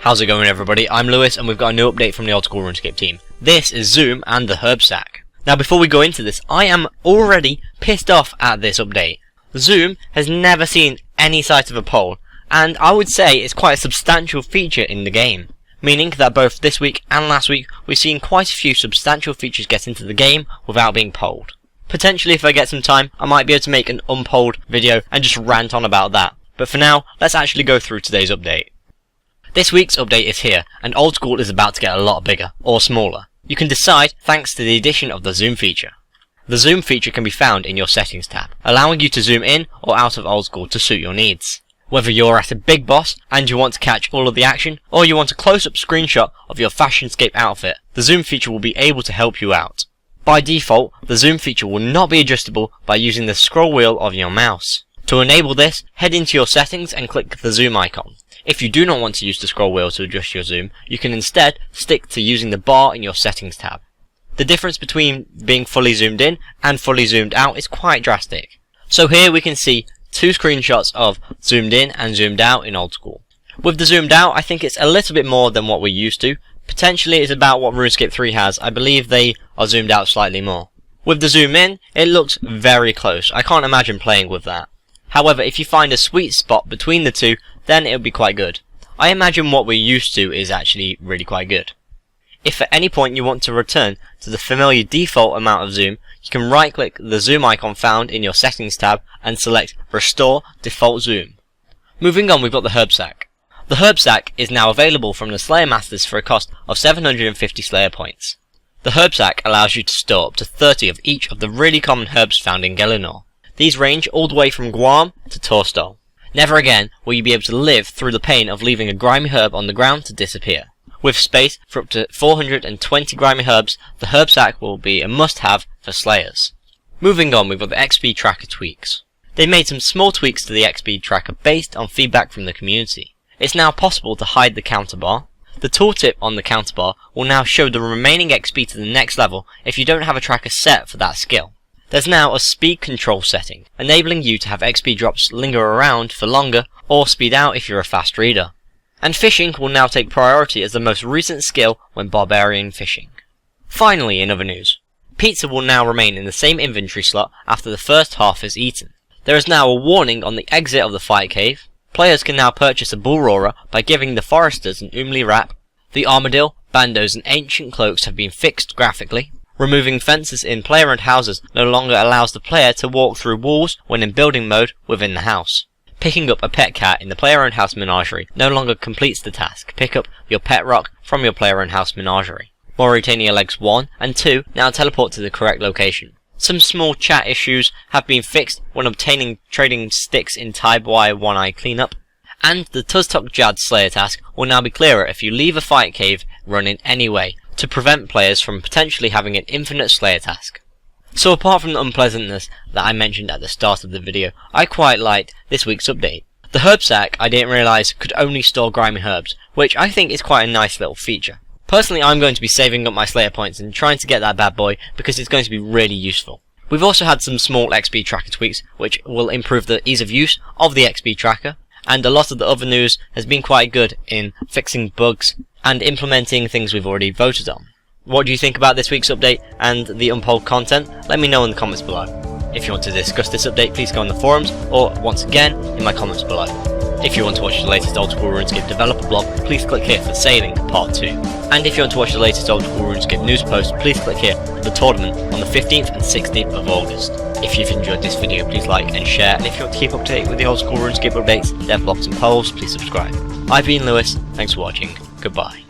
How's it going, everybody? I'm Lewis and we've got a new update from the old school RuneScape team. This is Zoom and the herb sack. Now before we go into this, I am already pissed off at this update. Zoom has never seen any sight of a poll, and I would say it's quite a substantial feature in the game. Meaning that both this week and last week we've seen quite a few substantial features get into the game without being polled. Potentially if I get some time, I might be able to make an unpolled video and just rant on about that. But for now, let's actually go through today's update. This week's update is here, and old school is about to get a lot bigger, or smaller. You can decide thanks to the addition of the zoom feature. The zoom feature can be found in your settings tab, allowing you to zoom in or out of old school to suit your needs. Whether you're at a big boss and you want to catch all of the action, or you want a close-up screenshot of your RuneScape outfit, the zoom feature will be able to help you out. By default, the zoom feature will not be adjustable by using the scroll wheel of your mouse. To enable this, head into your settings and click the zoom icon. If you do not want to use the scroll wheel to adjust your zoom, you can instead stick to using the bar in your settings tab. The difference between being fully zoomed in and fully zoomed out is quite drastic. So here we can see two screenshots of zoomed in and zoomed out in old school. With the zoomed out, I think it's a little bit more than what we're used to. Potentially it's about what RuneScape 3 has. I believe they are zoomed out slightly more. With the zoom in, it looks very close. I can't imagine playing with that. However, if you find a sweet spot between the two, then it'll be quite good. I imagine what we're used to is actually really quite good. If at any point you want to return to the familiar default amount of zoom, you can right click the zoom icon found in your settings tab and select Restore Default Zoom. Moving on, we've got the herb sack. The herb sack is now available from the Slayer Masters for a cost of 750 Slayer points. The herb sack allows you to store up to 30 of each of the really common herbs found in Gelinor. These range all the way from Guam to Torstol. Never again will you be able to live through the pain of leaving a grimy herb on the ground to disappear. With space for up to 420 grimy herbs, the herb sack will be a must-have for Slayers. Moving on, we've got the XP tracker tweaks. They made some small tweaks to the XP tracker based on feedback from the community. It's now possible to hide the counter bar. The tooltip on the counter bar will now show the remaining XP to the next level if you don't have a tracker set for that skill. There's now a speed control setting, enabling you to have XP drops linger around for longer, or speed out if you're a fast reader. And fishing will now take priority as the most recent skill when barbarian fishing. Finally, in other news, pizza will now remain in the same inventory slot after the first half is eaten. There is now a warning on the exit of the fight cave. Players can now purchase a bull roarer by giving the foresters an Umli wrap. The armadillo, bandos and ancient cloaks have been fixed graphically. Removing fences in player-owned houses no longer allows the player to walk through walls when in building mode within the house. Picking up a pet cat in the player-owned house menagerie no longer completes the task. Pick up your pet rock from your player-owned house menagerie. Mauritania legs 1 and 2 now teleport to the correct location. Some small chat issues have been fixed when obtaining trading sticks in Tybwire One-Eye Cleanup. And the Tuztok Jad Slayer task will now be clearer if you leave a fight cave run in any way, to prevent players from potentially having an infinite Slayer task. So apart from the unpleasantness that I mentioned at the start of the video, I quite liked this week's update. The herb sack I didn't realise could only store grimy herbs, which I think is quite a nice little feature. Personally, I'm going to be saving up my Slayer points and trying to get that bad boy because it's going to be really useful. We've also had some small XP tracker tweaks which will improve the ease of use of the XP tracker, and a lot of the other news has been quite good in fixing bugs and implementing things we've already voted on. What do you think about this week's update and the unpolled content? Let me know in the comments below. If you want to discuss this update, please go on the forums, or once again, in my comments below. If you want to watch the latest old school RuneScape developer blog, please click here for Sailing Part 2. And if you want to watch the latest old school RuneScape news post, please click here for the tournament on the 15th and 16th of August. If you've enjoyed this video, please like and share, and if you want to keep up to date with the old school RuneScape updates, devlogs and polls, please subscribe. I've been Lewis, thanks for watching, goodbye.